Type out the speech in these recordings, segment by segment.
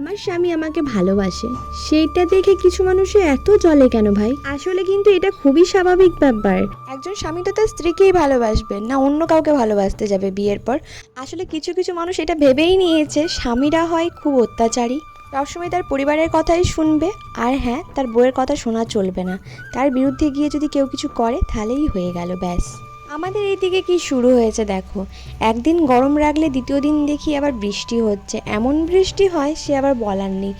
আমার স্বামী আমাকে ভালোবাসে, সেইটা দেখে কিছু মানুষের এত জ্বলে কেন ভাই? আসলে কিন্তু এটা খুবই স্বাভাবিক ব্যাপার। একজন স্বামী তো তার স্ত্রীকেই ভালোবাসবে না, অন্য কাউকে ভালোবাসতে যাবে বিয়ের পর? আসলে কিছু কিছু মানুষ এটা ভেবেই নিয়েছে স্বামীরা হয় খুব অত্যাচারী, সবসময় তার পরিবারের কথাই শুনবে, আর হ্যাঁ, তার বউয়ের কথা শোনা চলবে না। তার বিরুদ্ধে গিয়ে যদি কেউ কিছু করে তাহলেই হয়ে গেল ব্যাস। আমাদের এইদিকে কি শুরু হয়েছে দেখো, একদিন গরম রাখলে দ্বিতীয় দিন দেখি আবার বৃষ্টি হচ্ছে, এমন বৃষ্টি হয় সে আবার বলার নেই।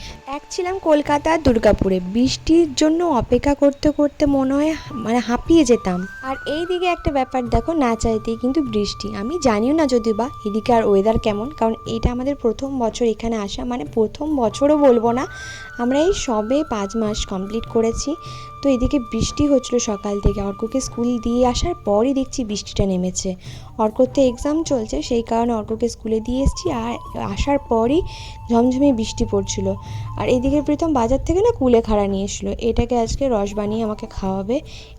ছিলাম কলকাতার দুর্গাপুরে, বৃষ্টির জন্য অপেক্ষা করতে করতে মনে হয় মানে হাঁপিয়ে যেতাম। আর এই দিকে একটা ব্যাপার দেখো, না চাইতেই কিন্তু বৃষ্টি। আমি জানিও না যদিও বা এদিকে আর ওয়েদার কেমন, কারণ এটা আমাদের প্রথম বছর এখানে আসা, মানে প্রথম বছরও বলবো না, আমরা এই সবে 5 মাস কমপ্লিট করেছি। তো এদিকে বৃষ্টি হচ্ছিলো সকাল থেকে, অর্ককে স্কুল দিয়ে আসার পরই দেখছি বৃষ্টিটা নেমেছে। অর্কর তো এক্সাম চলছে, সেই কারণে অর্ককে স্কুলে দিয়ে এসেছি, আর আসার পরই ঝমঝমে বৃষ্টি পড়ছিল। আর এদিকে প্রীতম বাজার থেকে না কুলেখাড়া নিয়ে এসলো, এটাকে আজকে রস বানিয়ে আমাকে খাওয়াবে।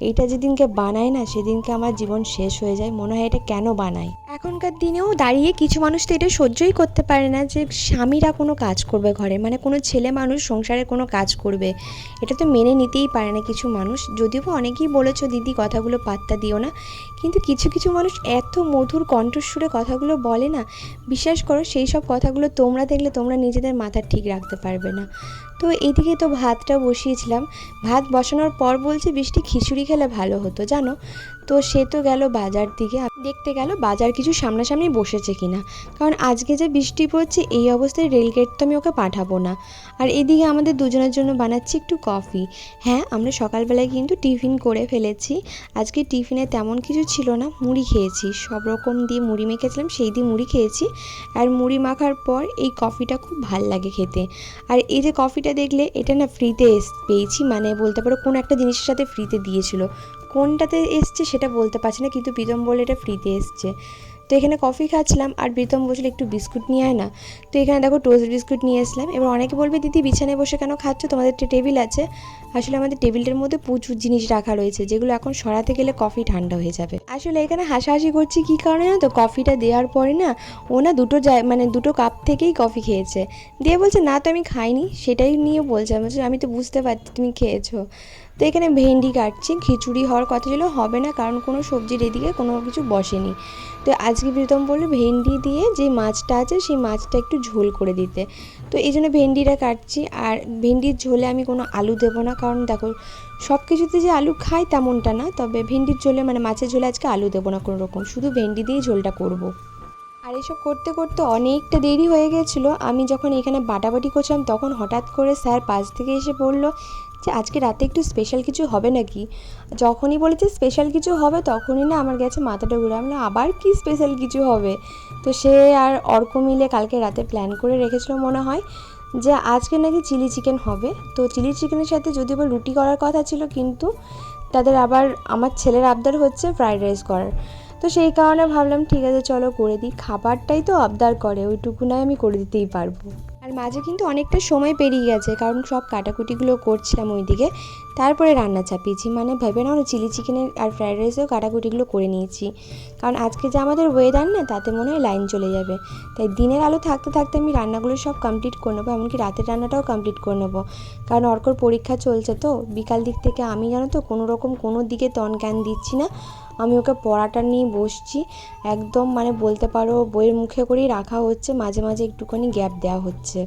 এইটা যেদিনকে বানায় না সেদিনকে আমার জীবন শেষ হয়ে যায়, মনে হয় এটা কেন বানায়। এখনকার দিনেও দাঁড়িয়ে কিছু মানুষ তো এটা সহ্যই করতে পারে না যে স্বামীরা কোনো কাজ করবে ঘরে, মানে কোনো ছেলে মানুষ সংসারে কোনো কাজ করবে, এটা তো মেনে নিতেই পারে না কিছু মানুষ। যদিও অনেকেই বলেছো দিদি কথাগুলো পাত্তা দিও না, কিন্তু কিছু কিছু মানুষ এত মধুর কণ্ঠস্বরে কথাগুলো বলে না, বিশ্বাস করো সেই সব কথাগুলো তোমরা দেখলে তোমরা নিজেদের মাথা ঠিক রাখতে পারবে না। তো এদিকে তো ভাতটা বসিয়েছিলাম, ভাত বসানোর পর বলছে বৃষ্টি খিচুড়ি খেলে ভালো হতো জানো। তো সে তো গেল বাজার দিকে, দেখতে গেল বাজার কিছু সামনাসামনি বসেছে কিনা, কারণ আজকে যে বৃষ্টি পড়ছে এই অবস্থায় রেলগেট তো আমি ওকে পাঠাবো না। আর এদিকে আমাদের দুজনের জন্য বানাচ্ছি একটু কফি। হ্যাঁ, আমরা সকালবেলায় কিন্তু টিফিন করে ফেলেছি। আজকে টিফিনে তেমন কিছু ছিল না, মুড়ি খেয়েছি, সব রকম দিয়ে মুড়ি মেখেছিলাম, সেই দিয়ে মুড়ি খেয়েছি। আর মুড়ি মাখার পর এই কফিটা খুব ভাল লাগে খেতে। আর এই যে কফিটা দেখলে, এটা না ফ্রিতে পেয়েছি, মানে বলতে পারো কোনো একটা জিনিসের সাথে ফ্রিতে দিয়েছিল, কোনটাতে এসছে সেটা বলতে পারছি না, কিন্তু প্রীতম বলে এটা ফ্রিতে এসছে। তো এখানে কফি খাচ্ছিলাম, আর প্রীতম বলছিল একটু বিস্কুট নিয়ে আয় না। তো এখানে দেখো টোস্ট বিস্কুট নিয়ে আসলাম। এবার অনেকে বলবে দিদি বিছানায় বসে কেন খাচ্ছ, তোমাদের একটা টেবিল আছে। আসলে আমাদের টেবিলটার মধ্যে প্রচুর জিনিস রাখা রয়েছে, যেগুলো এখন সরাতে গেলে কফি ঠান্ডা হয়ে যাবে। আসলে এখানে হাসাহাসি করছি কী কারণে না, তো কফিটা দেওয়ার পরে না ও না দুটো কাপ থেকেই কফি খেয়েছে, দিয়ে বলছে না তো আমি খাইনি, সেটাই নিয়ে বলছে। আমি তো বুঝতে পারছি তুমি খেয়েছো। তো এখানে ভেন্ডি কাটছি, খিচুড়ি হওয়ার কথা ছিল, হবে না, কারণ কোনো সবজির এদিকে কোনো কিছু বসেনি। তো আজকে প্রীতম বললো ভেন্ডি দিয়ে যে মাছটা আছে সেই মাছটা একটু ঝোল করে দিতে, তো এই জন্য ভেন্ডিটা কাটছি। আর ভেন্ডির ঝোলে আমি কোনো আলু দেবো না, কারণ দেখো সব কিছুতে যে আলু খাই তেমনটা না, তবে ভেন্ডির ঝোলে মানে মাছের ঝোলে আজকে আলু দেবো না কোনো রকম, শুধু ভেন্ডি দিয়েই ঝোলটা করব। আর এসব করতে করতে অনেকটা দেরি হয়ে গেছিলো। আমি যখন এখানে বাটাবাটি করছিলাম তখন হঠাৎ করে স্যার পাশ থেকে এসে বলল যে আজকে রাতে একটু স্পেশাল কিছু হবে নাকি। যখনই বলেছে স্পেশাল কিছু হবে তখনই না আমার গেছে মাথাটা ঘুরে, আমি আবার কি স্পেশাল কিছু হবে। তো সে আর অর্ক মিলে কালকে রাতে প্ল্যান করে রেখেছিল মনে হয়, যে আজকে নাকি চিলি চিকেন হবে। তো চিলি চিকেনের সাথে যদিও বা রুটি করার কথা ছিল, কিন্তু তাদের আবার আমার ছেলের আবদার হচ্ছে ফ্রাইড রাইস করার। তো সেই কারণে ভাবলাম ঠিক আছে চলো করে দিই, খাবারটাই তো আবদার করে, ওইটুকু নয় আমি করে দিতেই পারবো। আর মাঝে কিন্তু অনেকটা সময় পেরিয়ে গেছে, কারণ সব কাটাকুটিগুলো করছিলাম ওইদিকে, তারপরে রান্না চাপিয়েছি, মানে ভেবে নাও না চিলি চিকেনের আর ফ্রাইড রাইসেও কাটাকুটিগুলো করে নিয়েছি, কারণ আজকে যে আমাদের ওয়েদার না তাতে মনে হয় লাইন চলে যাবে। তাই দিনের আলো থাকতে থাকতে আমি রান্নাগুলো সব কমপ্লিট করে নেবো, এমনকি রাতের রান্নাটাও কমপ্লিট করে নেবো, কারণ অর্কর পরীক্ষা চলছে। তো বিকাল দিক থেকে আমি জানো তো কোনো রকম কোনো দিকে জ্ঞান দিচ্ছি না, আমি ওকে পড়াটা নিয়ে বসছি একদম, মানে বলতে পারো বইয়ের মুখে করেই রাখা হচ্ছে, মাঝে মাঝে একটুখানি গ্যাপ দেওয়া হচ্ছে।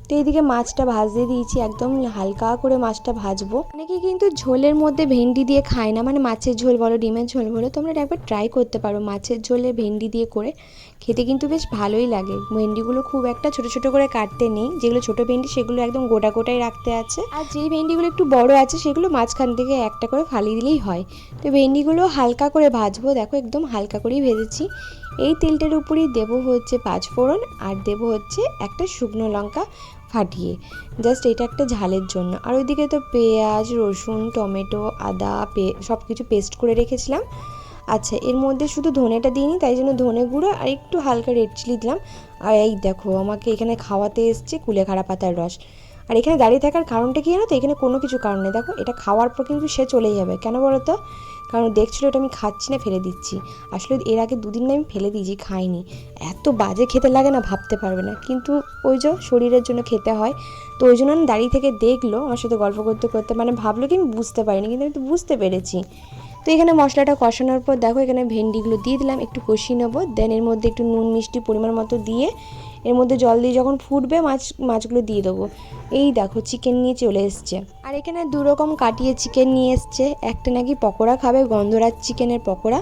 তো এইদিকে মাছটা ভাজতে দিয়েছি, একদম হালকা করে মাছটা ভাজবো। অনেকে কিন্তু ঝোলের মধ্যে ভেন্ডি দিয়ে খায় না, মানে মাছের ঝোল বলো ডিমের ঝোল বলো, তোমরা একবার ট্রাই করতে পারো মাছের ঝোলে ভেন্ডি দিয়ে করে, খেতে কিন্তু বেশ ভালোই লাগে। ভেন্ডিগুলো খুব একটা ছোটো ছোটো করে কাটতে নেই, যেগুলো ছোটো ভেন্ডি সেগুলো একদম গোটা গোটাই রাখতে আছে, আর যেই ভেন্ডিগুলো একটু বড় আছে সেগুলো মাঝখান থেকে একটা করে ফালি দিলেই হয়। তো ভেন্ডিগুলো হালকা করে ভাজবো, দেখো একদম হালকা করেই ভেজেছি। এই তেলটার উপরেই দেবো হচ্ছে 5 ফোড়ন, আর দেবো হচ্ছে একটা শুকনো লঙ্কা ফাটিয়ে, জাস্ট এটা একটা ঝালের জন্য। আর ওইদিকে তো পেঁয়াজ রসুন টমেটো আদা সব কিছু পেস্ট করে রেখেছিলাম। আচ্ছা, এর মধ্যে শুধু ধনেটা দিইনি, তাই জন্য ধনে গুঁড়ো আর একটু হালকা রেড চিলি দিলাম। আর এই দেখো আমাকে এখানে খাওয়াতে এসছে কুলেখাড়া পাতার রস। আর এখানে দাঁড়িয়ে থাকার কারণটা কি জানো তো, এখানে কোনো কিছু কারণ নেই, দেখো এটা খাওয়ার পর কিন্তু সে চলে যাবে, কেন বলো তো, কারণ দেখছিলো এটা আমি খাচ্ছি না, ফেলে দিচ্ছি। আসলে এর আগে 2 দিন আমি ফেলে দিয়েছি, খাইনি। এত বাজে খেতে লাগে না, ভাবতে পারবে না, কিন্তু ওই যে শরীরের জন্য খেতে হয়। তো ওই জন্য দাঁড়িয়ে থেকে দেখলো আমার সাথে গল্প করতে করতে, মানে ভাবলো কি আমি বুঝতে পারিনি, কিন্তু আমি তো বুঝতে পেরেছি। তো এখানে মশলাটা কষানোর পর দেখো এখানে ভেন্ডিগুলো দিয়ে দিলাম, একটু কষিয়ে নেবো। দেন এর মধ্যে একটু নুন মিষ্টি পরিমাণ মতো দিয়ে এর মধ্যে জল দিয়ে যখন ফুটবে মাছগুলো দিয়ে দেবো। এই দেখো চিকেন নিয়ে চলে এসছে। আর এখানে 2 রকম কাটিয়ে চিকেন নিয়ে এসছে। একটা নাকি পকোড়া খাবে, গন্ধরাজ চিকেনের পকোড়া,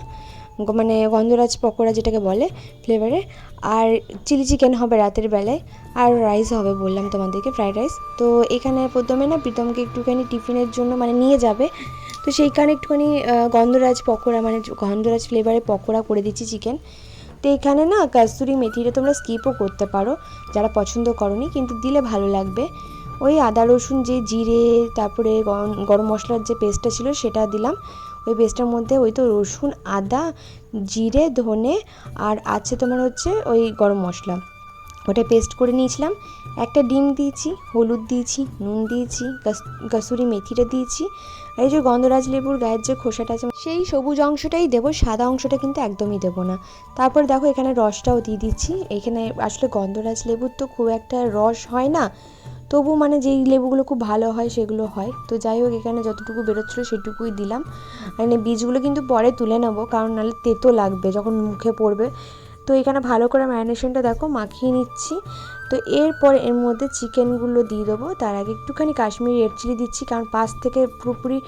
মানে গন্ধরাজ পকোড়া যেটাকে বলে ফ্লেভারে। আর চিলি চিকেন হবে রাতের বেলায়, আর রাইস হবে বললাম তোমাদেরকে, ফ্রাইড রাইস। তো এখানে প্রথমে না প্রীতমকে একটুখানি টিফিনের জন্য মানে নিয়ে যাবে, তো সেই কারণে একটুখানি গন্ধরাজ পকোড়া মানে গন্ধরাজ ফ্লেভারের পকোড়া করে দিচ্ছি চিকেন। তো এখানে না কাস্তুরি মেথিটা তোমরা স্কিপও করতে পারো যারা পছন্দ করনি, কিন্তু দিলে ভালো লাগবে। ওই আদা রসুন যে জিরে তারপরে গরম মশলার যে পেস্টটা ছিল সেটা দিলাম। ওই পেস্টটার মধ্যে ওই তো রসুন আদা জিরে ধনে আর আছে তোমার হচ্ছে ওই গরম মশলা, ওটা পেস্ট করে নিয়েছিলাম। একটা ডিম দিয়েছি, হলুদ দিয়েছি, নুন দিয়েছি, কাসুরি মেথিটা দিয়েছি। আর এই যে গন্ধরাজ লেবুর গায়ের যে খোসাটা আছে সেই সবুজ অংশটাই দেবো, সাদা অংশটা কিন্তু একদমই দেবো না। তারপর দেখো এখানে রসটাও দিয়ে দিচ্ছি। এখানে আসলে গন্ধরাজ লেবুর তো খুব একটা রস হয় না, তবু মানে যেই লেবুগুলো খুব ভালো হয় সেগুলো হয়। তো যাই হোক এখানে যতটুকু বেরোচ্ছিলো সেটুকুই দিলাম। মানে বীজগুলো কিন্তু পরে তুলে নেবো, কারণ নাহলে তেতো লাগবে যখন মুখে পড়বে। তো এখানে ভালো করে ম্যারিনেশনটা দেখো মাখিয়ে নিচ্ছি। তো এরপর এর মধ্যে চিকেনগুলো দিয়ে দেবো। তার আগে একটুখানি কাশ্মীরি রেড চিলি দিচ্ছি, কারণ পাশ থেকে পুরোপুরি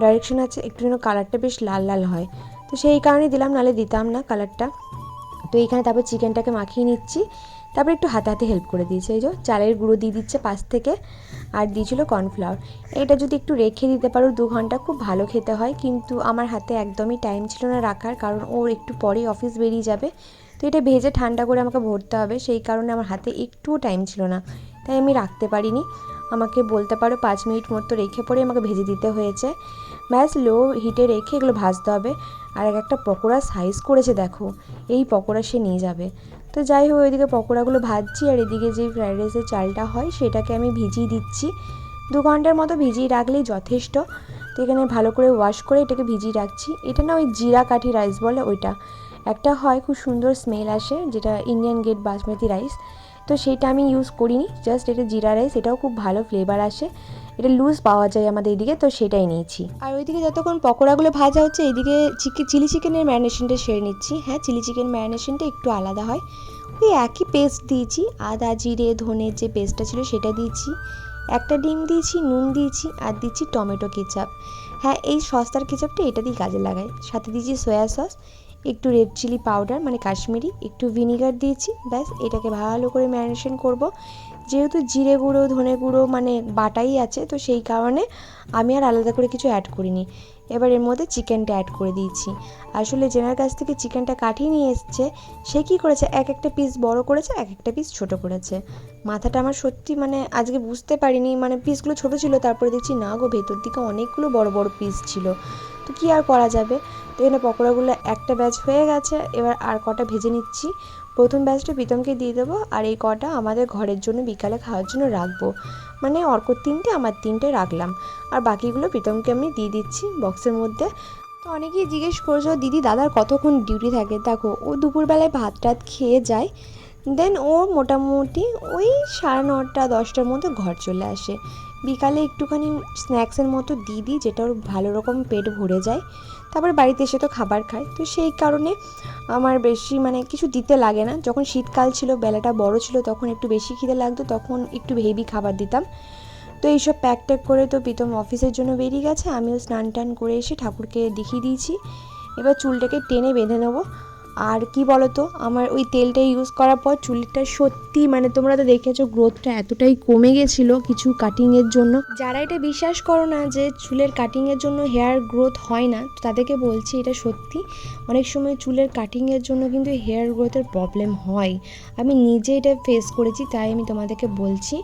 ডাইরেকশন আছে একটু যেন কালারটা বেশ লাল লাল হয়, তো সেই কারণেই দিলাম, নাহলে দিতাম না কালারটা। তো এইখানে তারপর চিকেনটাকে মাখিয়ে নিচ্ছি। তারপর একটু হাতে হাতে হেল্প করে দিয়েছে, এই যে চালের গুঁড়ো দিয়ে দিচ্ছে পাশ থেকে, আর দিয়েছিল কর্নফ্লাওয়ার। এটা যদি একটু রেখে দিতে পারো 2 ঘন্টা খুব ভালো খেতে হয়, কিন্তু আমার হাতে একদমই টাইম ছিল না রাখার, কারণ ওর একটু পরেই অফিস বেরিয়ে যাবে। তো এটা ভেজে ঠান্ডা করে আমাকে ভরতে হবে, সেই কারণে আমার হাতে একটুও টাইম ছিল না, তাই আমি রাখতে পারিনি। আমাকে বলতে পারো 5 মিনিট মতো রেখে পরে আমাকে ভেজে দিতে হয়েছে। ব্যাস লো হিটে রেখে এগুলো ভাজতে হবে। আর একটা পকোড়া সাইজ করেছে দেখো, এই পকোড়া সে নিয়ে যাবে। তো যাই হোক ওইদিকে পকোড়াগুলো ভাজছি, আর এদিকে যে ফ্রাইড রাইসের চালটা হয় সেটাকে আমি ভিজিয়ে দিচ্ছি। 2 ঘন্টার মতো ভিজিয়ে রাখলেই যথেষ্ট। তো এখানে ভালো করে ওয়াশ করে এটাকে ভিজিয়ে রাখছি। এটা না ওই জিরা কাঠি রাইস বলে ওইটা একটা হয়, খুব সুন্দর স্মেল আসে, যেটা ইন্ডিয়ান গেট বাসমতি রাইস। তো সেটা আমি ইউজ করিনি, জাস্ট এটা জিরা রাইস, এটাও খুব ভালো ফ্লেভার আসে, এটা লুজ পাওয়া যায় আমাদের এদিকে, তো সেটাই নিয়েছি। আর ওইদিকে যতক্ষণ পকোড়াগুলো ভাজা হচ্ছে এইদিকে চিলি চিকেনের ম্যারিনেশনটা সেরে নিচ্ছি। হ্যাঁ, চিলি চিকেন ম্যারিনেশনটা একটু আলাদা হয়, ওই একই পেস্ট দিয়েছি, আদা জিরে ধনের যে পেস্টটা ছিল সেটা দিয়েছি, একটা ডিম দিয়েছি, নুন দিয়েছি, আর দিচ্ছি টমেটো কেচাপ। হ্যাঁ, এই সস্তার কেচাপটা এটা দিয়ে কাজে লাগাই। সাথে দিয়েছি সয়া সস, একটু রেড চিলি পাউডার মানে কাশ্মীরি, একটু ভিনিগার দিয়েছি। ব্যাস এটাকে ভালো করে ম্যারিনেশন করব। যেহেতু জিরে গুঁড়ো ধনে গুঁড়ো মানে বাটাই আছে, তো সেই কারণে আমি আর আলাদা করে কিছু অ্যাড করিনি। এবার এর মধ্যে চিকেনটা অ্যাড করে দিয়েছি। আসলে যেনার কাছ থেকে চিকেনটা কাটিয়ে নিয়ে এসছে সে কী করেছে, এক একটা পিস বড় করেছে, এক একটা পিস ছোট করেছে। মাথাটা আমার সত্যি মানে আজকে বুঝতে পারিনি, মানে পিসগুলো ছোট ছিল, তারপরে দেখছি না গো ভেতর দিকে অনেকগুলো বড় বড় পিস ছিল। তো কী আর করা যাবে। তো এখানে পকোড়াগুলো একটা ব্যাচ হয়ে গেছে, এবার আর কটা ভেজে নিচ্ছি। প্রথম ব্যাচটা প্রীতমকে দিয়ে দেবো, আর এই কটা আমাদের ঘরের জন্য বিকালে খাওয়ার জন্য রাখবো। মানে অর্কর 3টে আমার 3টে রাখলাম, আর বাকিগুলো প্রীতমকে আমি দিয়ে দিচ্ছি বক্সের মধ্যে। তো অনেকেই জিজ্ঞেস করছো দিদি দাদার কতক্ষণ ডিউটি থাকে। দেখো ও দুপুরবেলায় ভাত টাত খেয়ে যায়, দেন ও মোটামুটি ওই 9:30 10টার মধ্যে ঘর চলে আসে। বিকালে একটুখানি স্ন্যাক্সের মতো দিয়ে দিই, যেটা ওর ভালো রকম পেট ভরে যায়। তারপরে বাড়িতে এসে তো খাবার খায়, তো সেই কারণে আমার বেশি মানে কিছু দিতে লাগে না। যখন শীতকাল ছিল বেলাটা বড় ছিল তখন একটু বেশি খিদে লাগতো, তখন একটু হেভি খাবার দিতাম। তো এইসব প্যাক ট্যাক করে তো প্রীতম অফিসের জন্য বেরিয়ে গেছে, আমিও স্নান টান করে এসে ঠাকুরকে দেখিয়ে দিয়েছি। এবার চুলটাকে টেনে বেঁধে নেবো। আর কি বলো তো, আমার ওই তেলটা ইউজ করার পর চুলটা সত্যি মানে তোমরা তো দেখেছো গ্রোথটা এতটাই কমে গেছিলো কিছু কাটিংয়ের জন্য। যারা এটা বিশ্বাস করো না যে চুলের কাটিংয়ের জন্য হেয়ার গ্রোথ হয় না, তো তাদেরকে বলছি এটা সত্যি। অনেক সময় চুলের কাটিংয়ের জন্য কিন্তু হেয়ার গ্রোথের প্রবলেম হয়, আমি নিজে এটা ফেস করেছি, তাই আমি তোমাদেরকে বলছি।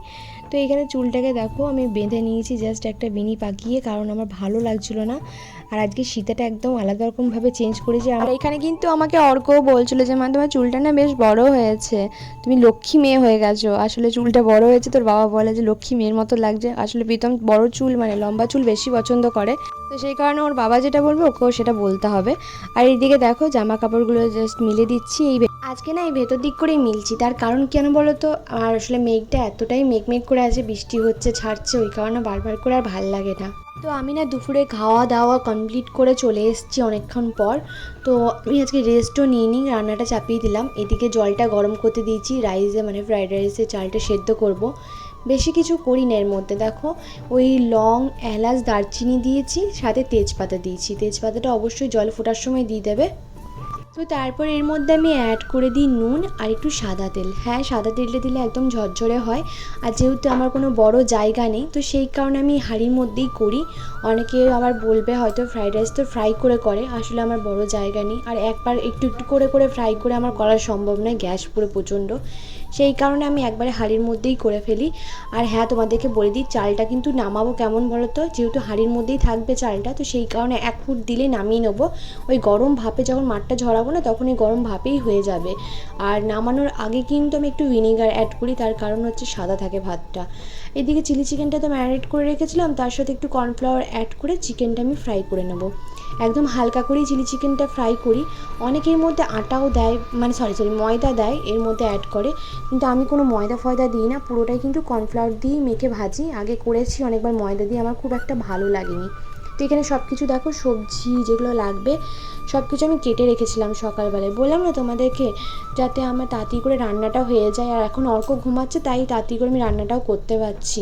তো এখানে চুলটাকে দেখো আমি বেঁধে নিয়েছি জাস্ট একটা বিনি পাকিয়ে, কারণ আমার ভালো লাগছিলো না। আর আজকে শীতটা একদম আলাদা রকমভাবে চেঞ্জ করেছে। আর এখানে কিন্তু আমাকে অর্কও বলছিল যে মা তোমার চুলটা না বেশ বড় হয়েছে, তুমি লক্ষ্মী মেয়ে হয়ে গেছো, আসলে চুলটা বড় হয়েছে, তোর বাবা বলে যে লক্ষ্মী মেয়ের মতো লাগছে। আসলে প্রীতম বড় চুল মানে লম্বা চুল বেশি পছন্দ করে, তো সেই কারণে ওর বাবা যেটা বলবে ওকেও সেটা বলতে হবে। আর এইদিকে দেখো জামা কাপড়গুলো জাস্ট মিলে দিচ্ছি। আজকে না এই ভেতর দিক করেই মিলছি, তার কারণ কেন বলো তো, আর আসলে মেঘটা এতটাই মেঘ করে আছে, বৃষ্টি হচ্ছে ছাড়ছে, ওই কারণে বারবার করে আর ভাল লাগে না। তো আমি না দুপুরে খাওয়া দাওয়া কমপ্লিট করে চলে এসেছি অনেকক্ষণ পর। তো আমি আজকে রেস্টও নিইনি, রান্নাটা চাপিয়ে দিলাম। এদিকে জলটা গরম করতে দিয়েছি, রাইসে মানে ফ্রাইড রাইসে চালটা সেদ্ধ করব। বেশি কিছু করি না এর মধ্যে, দেখো ওই লং এলাচ দারচিনি দিয়েছি, সাথে তেজপাতা দিয়েছি। তেজপাতাটা অবশ্যই জল ফোটার সময় দিয়ে দেবে। তো তারপর এর মধ্যে আমি অ্যাড করে দিই নুন আর একটু সাদা তেল। হ্যাঁ, সাদা তেলটা দিলে একদম ঝরঝরে হয়। আর যেহেতু আমার কোনো বড় জায়গা নেই, তো সেই কারণে আমি হাঁড়ির মধ্যেই করি। অনেকে আবার বলবে হয়তো ফ্রাইড রাইস তো ফ্রাই করে, আসলে আমার বড় জায়গা নেই, আর একবার একটু একটু করে ফ্রাই করে আমার করা সম্ভব নয়, গ্যাস পুরো প্রচণ্ড। সেই কারণে আমি একবারে হাঁড়ির মধ্যেই করে ফেলি। আর হ্যাঁ, তোমাদেরকে বলে দিই চালটা কিন্তু নামাবো কেমন বলো তো, যেহেতু হাঁড়ির মধ্যেই থাকবে চালটা, তো সেই কারণে 1 ফুট দিলে নামিয়ে নেবো। ওই গরম ভাপে যখন মাঠটা ঝরাবো না, তখন এই গরম ভাপেই হয়ে যাবে। আর নামানোর আগে কিন্তু আমি একটু ভিনেগার অ্যাড করি, তার কারণ হচ্ছে সাদা থাকে ভাতটা। এদিকে চিলি চিকেনটা তো ম্যারিনেট করে রেখেছিলাম, তার সাথে একটু কর্নফ্লাওয়ার অ্যাড করে চিকেনটা আমি ফ্রাই করে নেবো। একদম হালকা করেই চিলি চিকেনটা ফ্রাই করি। অনেকের মধ্যে আটাও দেয়, মানে সরি ময়দা দেয় এর মধ্যে অ্যাড করে, কিন্তু আমি কোনো ময়দা ফয়দা দিই না, পুরোটাই কিন্তু কর্নফ্লাওয়ার দিয়েই মেখে ভাজি। আগে করেছি অনেকবার ময়দা দিয়ে, আমার খুব একটা ভালো লাগেনি। তো এখানে সব কিছু দেখো, সবজি যেগুলো লাগবে সব কিছু আমি কেটে রেখেছিলাম সকালবেলায়, বললাম না তোমাদেরকে, যাতে আমার তাড়াতাড়ি করে রান্নাটা হয়ে যায়। আর এখন অর্ক ঘুমাচ্ছে, তাই তাড়াতাড়ি করে আমি রান্নাটাও করতে পারছি।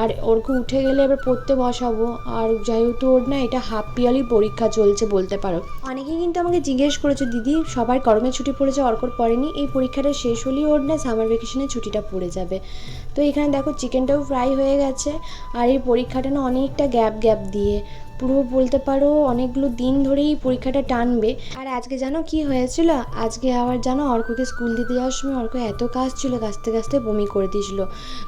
আর অর্ক উঠে গেলে এবার পড়তে বসাবো। আর যেহেতু ওর না এটা হাফ ইয়ারলি পরীক্ষা চলছে বলতে পারো। অনেকেই কিন্তু আমাকে জিজ্ঞেস করেছে, দিদি সবার গরমের ছুটি পড়েছে, অর্কর পড়েনি, এই পরীক্ষাটা শেষ হলেই ওর না সামার ভ্যাকেশনের ছুটিটা পড়ে যাবে। তো এখানে দেখো চিকেনটাও ফ্রাই হয়ে গেছে। আর এই পরীক্ষাটা না অনেকটা গ্যাপ দিয়ে, পুরো বলতে পারো অনেকগুলো দিন ধরেই পরীক্ষাটা টানবে। আর আজকে জানো কি হয়েছিল, আজকে আবার জানো অর্ককে স্কুল দিতে যাওয়ার সময় অর্ক এত কাজ ছিল, কাঁচতে বমি করে দিয়েছিল।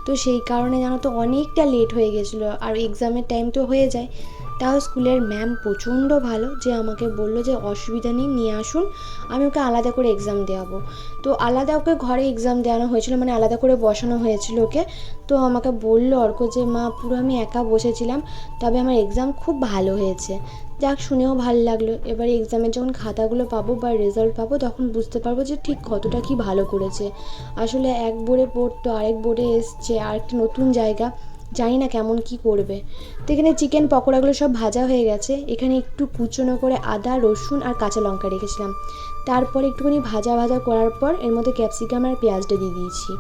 তো সেই কারণে জানো তো অনেকটা লেট হয়ে গেছিলো। আর এক্সামের টাইম তো হয়ে যায়। তাও স্কুলের ম্যাম প্রচণ্ড ভালো, যে আমাকে বললো যে অসুবিধা নেই, নিয়ে আসুন, আমি ওকে আলাদা করে এক্সাম দেওয়াবো। তো আলাদা ওকে ঘরে এক্সাম দেওয়ানো হয়েছিল, মানে আলাদা করে বসানো হয়েছিল ওকে। তো আমাকে বললো অর্ক যে মা পুরো আমি একা বসেছিলাম, তবে আমার এক্সাম খুব ভালো হয়েছে। যাক, শুনেও ভালো লাগলো। এবার এক্সামের যখন খাতাগুলো পাবো বা রেজাল্ট পাবো, তখন বুঝতে পারবো যে ঠিক কতটা কি ভালো করেছে। আসলে এক বোর্ডে পড়তো, আরেক বোর্ডে এসছে, আর একটা নতুন জায়গা, জানি না কেমন কি করবে। তো এখানে চিকেন পকোড়াগুলো সব ভাজা হয়ে গেছে। এখানে একটু কুচনো করে আদা রসুন আর কাঁচা লঙ্কা রেখেছিলাম। তারপর একটুখানি ভাজা করার পর এর মধ্যে ক্যাপসিকাম আর পেঁয়াজটা দিয়ে দিয়েছি।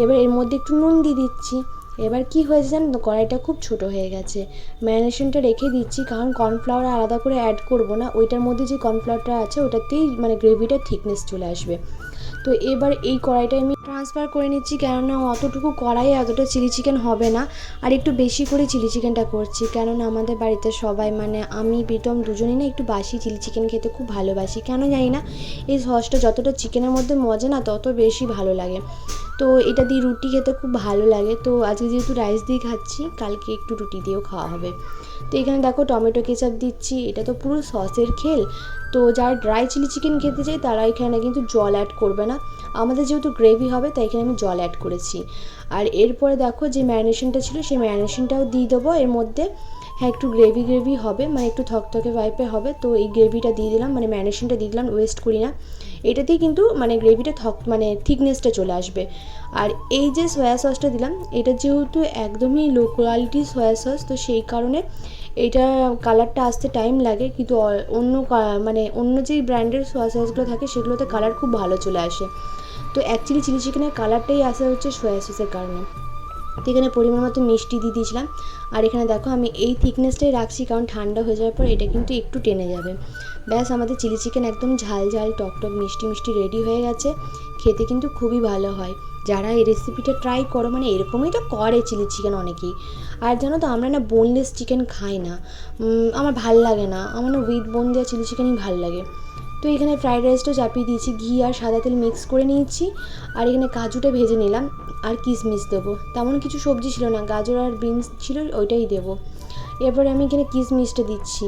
এবার এর মধ্যে একটু নুন দিয়ে দিচ্ছি। এবার কি হয়েছে জানো তো, কড়াইটা খুব ছোট হয়ে গেছে। ম্যারিনেশনটা রেখে দিচ্ছি, কারণ কর্নফ্লাওয়ার আলাদা করে অ্যাড করবো না, ওইটার মধ্যে যে কর্নফ্লাওয়ারটা আছে ওটাতেই মানে গ্রেভিটার থিকনেস চলে আসবে। তো এবার এই কড়াইটা আমি ট্রান্সফার করে নিচ্ছি, কেননা অতটুকু কড়াইয়ে এতটা চিলি চিকেন হবে না। আর একটু বেশি করে চিলি চিকেনটা করছি, কেননা আমাদের বাড়িতে সবাই মানে আমি প্রীতম দুজনেই না একটু বাসি চিলি চিকেন খেতে খুব ভালোবাসি, কেন জানি না। এই সসটা যতটা চিকেনের মধ্যে মজা না, তত বেশি ভালো লাগে। তো এটা দিয়ে রুটি খেতে খুব ভালো লাগে। তো আজকে যেহেতু রাইস দিয়ে খাচ্ছি, কালকে একটু রুটি দিয়েও খাওয়া হবে। তো এখানে দেখো টমেটো কেচাপ দিচ্ছি, এটা তো পুরো সসের খেল। তো যারা ড্রাই চিলি চিকেন খেতে চায় তারা এখানে কিন্তু জল অ্যাড করবে না, আমাদের যেহেতু গ্রেভি হবে তাই এখানে আমি জল অ্যাড করেছি। আর এরপরে দেখো যে ম্যারিনেশনটা ছিল, সেই ম্যারিনেশনটাও দিয়ে দেবো এর মধ্যে। হ্যাঁ, একটু গ্রেভি হবে, মানে একটু থকথকে টাইপের হবে। তো এই গ্রেভিটা দিয়ে দিলাম, মানে ম্যারিনেশনটা দিয়ে দিলাম, ওয়েস্ট করি না। এটাতেই কিন্তু মানে গ্রেভিটা মানে থিকনেসটা চলে আসবে। আর এই যে সয়া সসটা দিলাম, এটা যেহেতু একদমই লো কোয়ালিটি সয়া সস, তো সেই কারণে এইটা কালারটা আসতে টাইম লাগে, কিন্তু অন্য মানে অন্য যেই ব্র্যান্ডের সয়া সসগুলো থাকে সেগুলোতে কালার খুব ভালো চলে আসে। তো অ্যাকচুয়ালি চিলি চিকেনের কালারটাই আসে হচ্ছে সয়া সসের কারণে। তো এখানে পরিমাণ মতো মিষ্টি দিয়ে দিয়েছিলাম। আর এখানে দেখো আমি এই থিকনেসটাই রাখছি, কারণ ঠান্ডা হয়ে যাওয়ার পর এটা কিন্তু একটু টেনে যাবে। ব্যাস, আমাদের চিলি চিকেন একদম ঝাল টক মিষ্টি রেডি হয়ে গেছে। খেতে কিন্তু খুবই ভালো হয়। যারা এই রেসিপিটা ট্রাই করো, মানে এরকমই তো করে চিলি চিকেন অনেকেই। আর জানো তো, আমরা না বোনলেস চিকেন খাই না, আমার ভাল লাগে না, আমার না উইথ বোন দেওয়া চিলি চিকেনই ভাল লাগে। তো এখানে ফ্রাইড রাইসটাও চাপিয়ে দিয়েছি, ঘি আর সাদা তেল মিক্স করে নিয়েছি। আর এখানে কাজুটা ভেজে নিলাম, আর কিশমিশ দেবো। তেমন কিছু সবজি ছিল না, গাজর আর বিনস ছিল, ওইটাই দেবো। এরপরে আমি এখানে কিশমিশটা দিচ্ছি।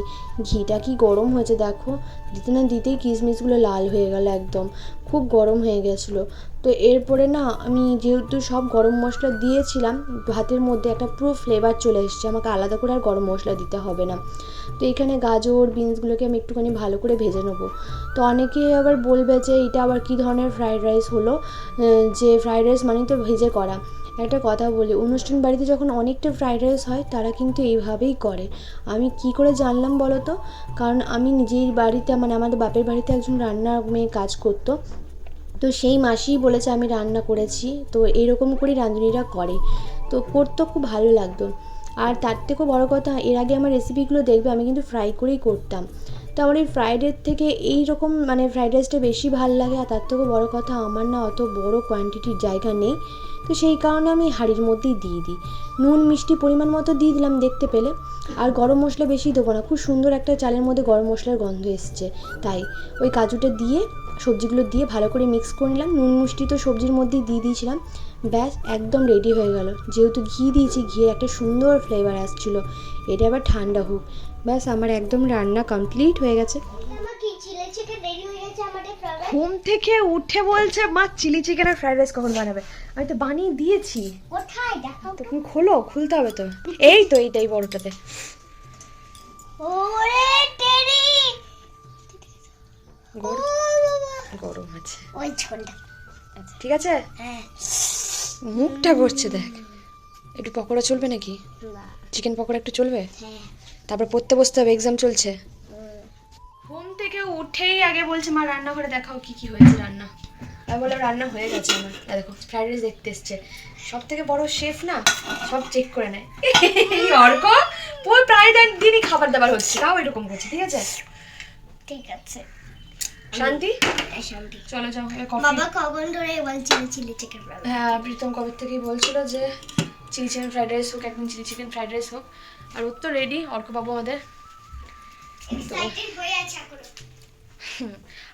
ঘিটা কি গরম হয়েছে দেখো, দিতে না দিতেই কিশমিশগুলো লাল হয়ে গেল, একদম খুব গরম হয়ে গেছিলো। তো এরপরে না আমি যেহেতু সব গরম মশলা দিয়েছিলাম, ভাতের মধ্যে একটা পুরো ফ্লেভার চলে এসেছে, আমাকে আলাদা করে আর গরম মশলা দিতে হবে না। তো এখানে গাজর বিনসগুলোকে আমি একটুখানি ভালো করে ভেজে নেবো। তো অনেকে আবার বলবে যে এটা আবার কী ধরনের ফ্রাইড রাইস হলো, যে ফ্রাইড রাইস মানে তো ভেজে করা। একটা কথা বলি, অনুষ্ঠান বাড়িতে যখন অনেকটা ফ্রাইড রাইস হয় তারা কিন্তু এইভাবেই করে। আমি কি করে জানলাম বলো তো, কারণ আমি নিজের বাড়িতে মানে আমাদের বাপের বাড়িতে একজন রান্নার মেয়ে কাজ করতো, তো সেই মাসিই বলেছে আমি রান্না করেছি, তো এরকম করেই রাঁধুনিরা করে, তো করতে খুব ভালো লাগতো। আর তার থেকেও বড় কথা, এর আগে আমার রেসিপিগুলো দেখবে আমি কিন্তু ফ্রাই করেই করতাম, তো আমার এই ফ্রাইডের থেকে এই রকম মানে ফ্রাইড রাইসটা বেশি ভালো লাগে। আর তার থেকেও বড় কথা, আমার না অত বড় কোয়ান্টিটির জায়গা নেই, তো সেই কারণে আমি হাঁড়ির মধ্যেই দিয়ে দিই। নুন মিষ্টি পরিমাণ মতো দিয়ে দিলাম দেখতে পেলে, আর গরম মশলা বেশি দেবো না, খুব সুন্দর একটা চালের মধ্যে গরম মশলার গন্ধ এসছে, তাই ওই কাজুটা দিয়ে সবজিগুলো দিয়ে ভালো করে মিক্স করে নিলাম। নুন মিষ্টি তো সবজির মধ্যেই দিয়ে দিয়েছিলাম, ব্যাস একদম রেডি হয়ে গেল। যেহেতু ঘি দিয়েছি, ঘিয়ের একটা সুন্দর ফ্লেভার আসছিলো। এটা আবার ঠান্ডা হোক, ব্যাস আমার একদম রান্না কমপ্লিট হয়ে গেছে। ঘুম থেকে উঠে বলছে মা চিলি চিকেন আর ফ্রাইড রাইস কখন বানাবে। আমি তো বানিয়ে দিয়েছি, কোথায় দেখাও তো। তুমি খোলো, খুলতে হবে তো। এই তো এইটাই বড়টাতে। ওরে টেরি, গরম আছে ওই ছোটটা। আচ্ছা ঠিক আছে। হ্যাঁ, মুখটা করছে দেখ। একটু পকোড়া চলবে নাকি? বাহ, চিকেন পকোড়া একটু চলবে? হ্যাঁ। তারপর পড়তে বসতে হবে, এক্সাম চলছে। ঘুম থেকে উঠেই আগে বলছে মা রান্নাঘরে দেখাও কি কি হয়েছে রান্না। আমি বললাম রান্না হয়ে গেছে আমার। দেখো ফ্রাইড রাইস দেখতে এসছে, সব থেকে বড় শেফ না, সব চেক করে নেয়। এই অর্ক পুরো প্রায় দিনই খাবার দাবার হচ্ছে, তাও এরকম করছে। ঠিক আছে ঠিক আছে, শান্তি, শান্তি। চলো যাও কফি। বাবা কখন ধরে বলছিল চিলি চিকেন ফ্রাইড? হ্যাঁ প্রীতম কবে থেকেই বলছিল যে চিলি চিকেন ফ্রাইড রাইস হোক, একদিন চিলি চিকেন ফ্রাইড রাইস হোক। আর ওর তো রেডি, অর্ক বাবু আমাদের। এক্সাইটেড হয়ে আছে এখন।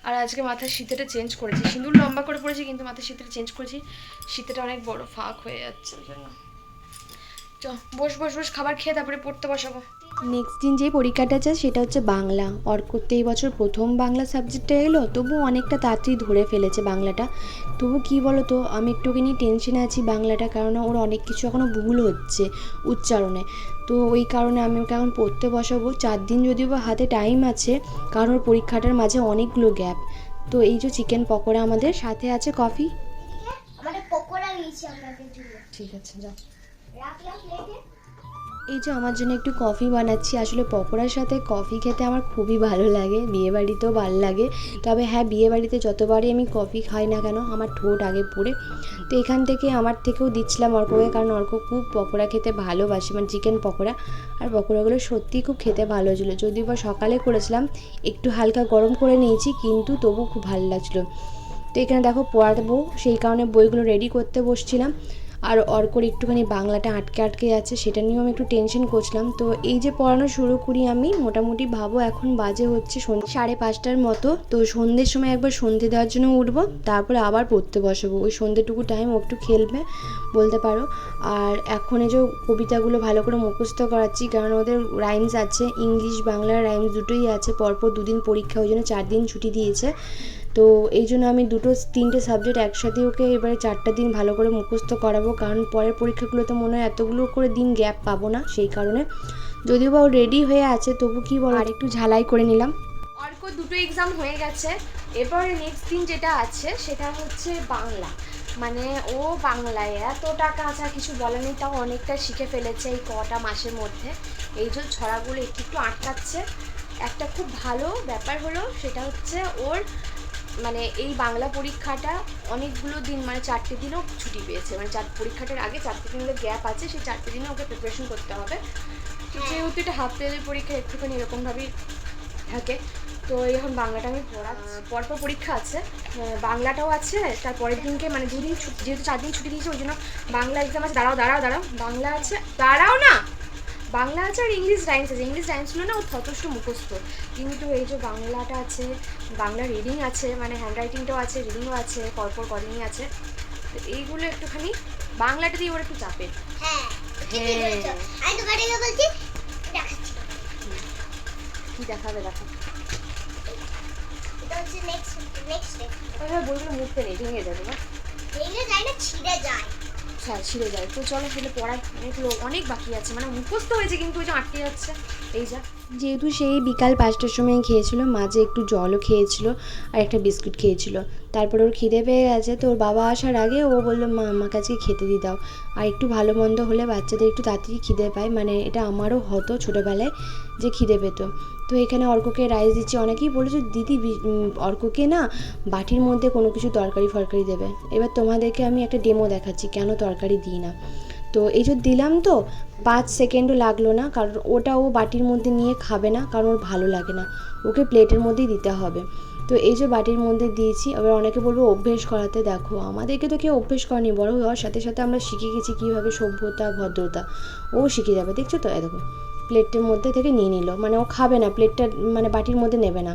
আর আজকে মাথার শীতেটা চেঞ্জ করেছি, সিঁদুর লম্বা করে পড়েছি কিন্তু মাথার শীতেটা চেঞ্জ করেছি, শীতেটা অনেক বড় ফাঁক হয়ে যাচ্ছে ওই জন্য। চ বস বস বস, খাবার খেয়ে তারপরে পড়তে বসাবো। নেক্সট দিন যে পরীক্ষাটা আছে সেটা হচ্ছে বাংলা। অর্কতে এই বছর প্রথম বাংলা সাবজেক্টটা এলো, তবু অনেকটা তাড়াতাড়ি ধরে ফেলেছে বাংলাটা। তবু কী বলো তো, আমি একটুখানি টেনশনে আছি বাংলাটা, কারণ ওর অনেক কিছু এখনও ভুল হচ্ছে উচ্চারণে। তো ওই কারণে আমি ওকে এখন পড়তে বসাবো। 4 দিন যদিও বা হাতে টাইম আছে, কারণ ওর পরীক্ষাটার মাঝে অনেকগুলো গ্যাপ। তো এই যে চিকেন পকোড়া, আমাদের সাথে আছে কফি। আমাদের পকোড়া নিয়েছি আপনাদের জন্য। ঠিক আছে যাও। রাখলাম প্লেটে। এই যে আমার জন্য একটু কফি বানাচ্ছি। আসলে পকোড়ার সাথে কফি খেতে আমার খুবই ভালো লাগে, বিয়েবাড়িতেও ভালো লাগে। তবে হ্যাঁ, বিয়েবাড়িতে যতবারই আমি কফি খাই না কেন আমার ঠোঁট আগে পড়ে। তো এখান থেকে আমার থেকেও দিচ্ছিলাম অর্ককে, কারণ অর্ক খুব পকোড়া খেতে ভালোবাসে, মানে চিকেন পকোড়া। আর পকোড়াগুলো সত্যিই খুব খেতে ভালো ছিল, যদিও বা সকালে করেছিলাম, একটু হালকা গরম করে নিয়েছি, কিন্তু তবু খুব ভালো লাগছিলো। তো এখানে দেখো পড়াবো, সেই কারণে বইগুলো রেডি করতে বসছিলাম। আর অর্কর একটুখানি বাংলাটা আটকে আটকে যাচ্ছে, সেটা নিয়েও আমি একটু টেনশন করছিলাম। তো এই যে পড়ানো শুরু করি আমি, মোটামুটি ভাবো এখন বাজে হচ্ছে 5:30 মতো। তো সন্ধ্যের সময় একবার সন্ধ্যে দেওয়ার জন্য উঠবো, তারপরে আবার পড়তে বসবো। ওই সন্ধ্যেটুকু টাইম ও একটু খেলবে বলতে পারো। আর এখন এই যে কবিতাগুলো ভালো করে মুখস্থ করাচ্ছি, কারণ ওদের রাইমস আছে, ইংলিশ বাংলার রাইমস দুটোই আছে। পরপর 2 দিন পরীক্ষা, ওই জন্য 4 দিন ছুটি দিয়েছে। তো এই জন্য আমি 3টে সাবজেক্ট একসাথে ওকে এবারে 4টা দিন ভালো করে মুখস্থ করাবো, কারণ পরের পরীক্ষাগুলোতে মনে হয় এতগুলো করে দিন গ্যাপ পাবো না, সেই কারণে। যদিও বা ও রেডি হয়ে আছে, তবু কি বলো আর একটু ঝালাই করে নিলাম। অর্ক 2টো এক্সাম হয়ে গেছে, এরপরে নেক্সট দিন যেটা আছে সেটা হচ্ছে বাংলা। মানে ও বাংলায় এতটা কাঁচা কিছু বলে নেই, তাও অনেকটা শিখে ফেলেছে এই কটা মাসের মধ্যে। এই যে ছড়াগুলো একটু একটু আটকাচ্ছে। একটা খুব ভালো ব্যাপার হলো সেটা হচ্ছে ওর মানে এই বাংলা পরীক্ষাটা অনেকগুলো দিন, মানে 4টে দিনও ছুটি পেয়েছে, মানে পরীক্ষাটার আগে 4টে দিনের গ্যাপ আছে, সেই 4টে দিনে ওকে প্রিপারেশন করতে হবে। যেহেতু এটা হাফ ইয়ারলি পরীক্ষা, একটুখানি এরকমভাবেই থাকে। তো এখন বাংলাটা আমি পড়াচ্ছি, পরপর পরীক্ষা আছে, বাংলাটাও আছে তার পরের দিনকে, মানে 2 দিন ছুটি, যেহেতু 4 দিন ছুটি দিয়েছে ওই জন্য বাংলা এক্সাম আছে। দাঁড়াও বাংলা আছে, দাঁড়াও না, বাংলা আছে আর ইংলিশ রাইমস আছে। ইংলিশ রাইমসগুলো না ও যথেষ্ট মুখস্থ, কিন্তু এই যে বাংলাটা আছে, বাংলা রিডিং আছে, মানে হ্যান্ড রাইটিংটাও আছে, রিডিংও আছে, পরপর কদিনই আছে। তো এইগুলো একটুখানি বাংলাটা দিয়ে ওর একটু চাপে। হ্যাঁ, ঠিকই বলেছো। আমি তোমাকে বলছি, দেখাবে দেখো। এটা হচ্ছে নেক্সট স্টেপ। ওইভাবে বইগুলো মুখতে নেই, ভেঙে যাবে না? ভেঙে যায় না, ছিঁড়ে যায়। হ্যাঁ ছিঁড়ে যায়। তো চলো সেটা পড়ার অনেক বাকি আছে, মানে মুখস্থ হয়েছে কিন্তু ওই যে আটকে যাচ্ছে। এই যা, যেহেতু সেই বিকাল 5টার সময় খেয়েছিল, মাঝে একটু জলও খেয়েছিল আর একটা বিস্কুট খেয়েছিল। তারপর ওর খিদে পেয়ে গেছে, তো ওর বাবা আসার আগে ও বললো মা আমাকে আজকে খেতে দিয়ে দাও। আর একটু ভালো মন্দ হলে বাচ্চাদের একটু তাড়াতাড়ি খিদে পায়, মানে এটা আমারও হতো ছোটোবেলায় যে খিদে পেতো। তো এখানে অর্ককে রাইস দিচ্ছি। অনেকেই বলেছে দিদি অর্ককে না বাটির মধ্যে কোনো কিছু তরকারি ফরকারি দেবে। এবার তোমাদেরকে আমি একটা ডেমো দেখাচ্ছি কেন তরকারি দিই না। তো এই যে দিলাম, তো 5 সেকেন্ডও লাগলো না, কারণ ওটা ও বাটির মধ্যে নিয়ে খাবে না, কারণ ওর ভালো লাগে না, ওকে প্লেটের মধ্যেই দিতে হবে। তো এই যে বাটির মধ্যে দিয়েছি। এবার অনেকে বলবো অভ্যেস করাতে, দেখো আমাদেরকে তো কেউ অভ্যেস করেনি, বড় হওয়ার সাথে সাথে আমরা শিখে গেছি কীভাবে সভ্যতা ভদ্রতা, ও শিখে যাবে। দেখছো তো, দেখো প্লেটের মধ্যে থেকে নিয়ে নিল, মানে ও খাবে না, প্লেটটা মানে বাটির মধ্যে নেবে না।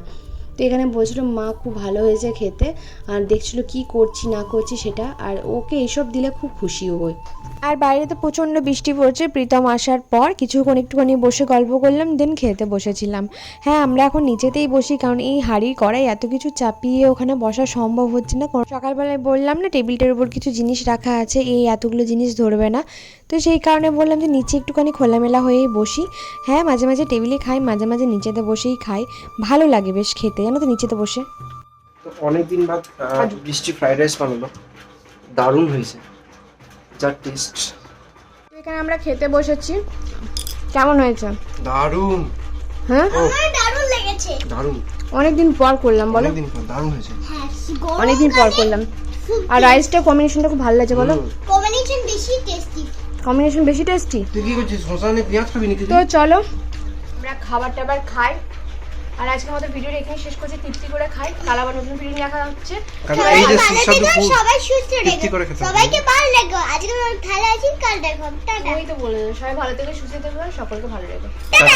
তো এখানে বলছিল মা খুব ভালো হয়েছে খেতে, আর দেখছিল কি করছি না করছি সেটা, আর ওকে এইসব দিলে খুব খুশিও হয়। আর বাইরে তো প্রচণ্ড বৃষ্টি পড়ছে। প্রীতম আসার পর কিছুক্ষণ একটুখানি বসে গল্প করলাম, দেন খেতে বসেছিলাম। হ্যাঁ আমরা এখন নিচেতেই বসি, কারণ এই হাঁড়ি কড়াই এত কিছু চাপিয়ে ওখানে বসা সম্ভব হচ্ছে না। সকালবেলায় বললাম না টেবিলটার উপর কিছু জিনিস রাখা আছে, এই এতগুলো জিনিস ধরবে না, তো সেই কারণে বললাম যে নিচে একটুখানি খোলামেলা হয়েই বসি। হ্যাঁ মাঝে মাঝে টেবিলে খাই, মাঝে মাঝে নিচেতে বসেই খাই, ভালো লাগে বেশ খেতে, জানো তো নিচেতে বসে। তো অনেকদিন বাদ বৃষ্টি ফ্রাইড রাইস বানালো, দারুণ হয়েছে, যার টেস্ট। এখানে আমরা খেতে বসেছি, কেমন হয়েছে? দারুণ। হ্যাঁ আমার দারুণ লেগেছে। দারুণ, অনেকদিন পর করলাম বলো, অনেকদিন পর দারুণ হয়েছে। হ্যাঁ, অনেকদিন পর করলাম। আর রাইসটা কম্বিনেশনটা খুব ভালো লাগছে বলো, কম্বিনেশন বেশি টেস্টি। কম্বিনেশন বেশি টেস্টি। তুই কি করছিস? শ্মশানে পেঁয়াজ খাবি নাকি? তো চলো আমরা খাবার টাবার খাই, আর আজকে আমাদের ভিডিওটা এখানে শেষ করছি। তৃপ্তি করে খাই, কাল আবার নতুন ভিডিও দেখা হচ্ছে। কারণ এই যে সুস্বাদু ফুড সবাই সুস্থ তৃপ্তি করে রেখো, খেতে হবে। সবাইকে ভালো লেগো। আজকে ভালো আছি, কাল দেখো। টাটা ওই তো বলে সবাই ভালো থেকে সুস্থ থেকো, সকলকে ভালো রেখো। টাটা।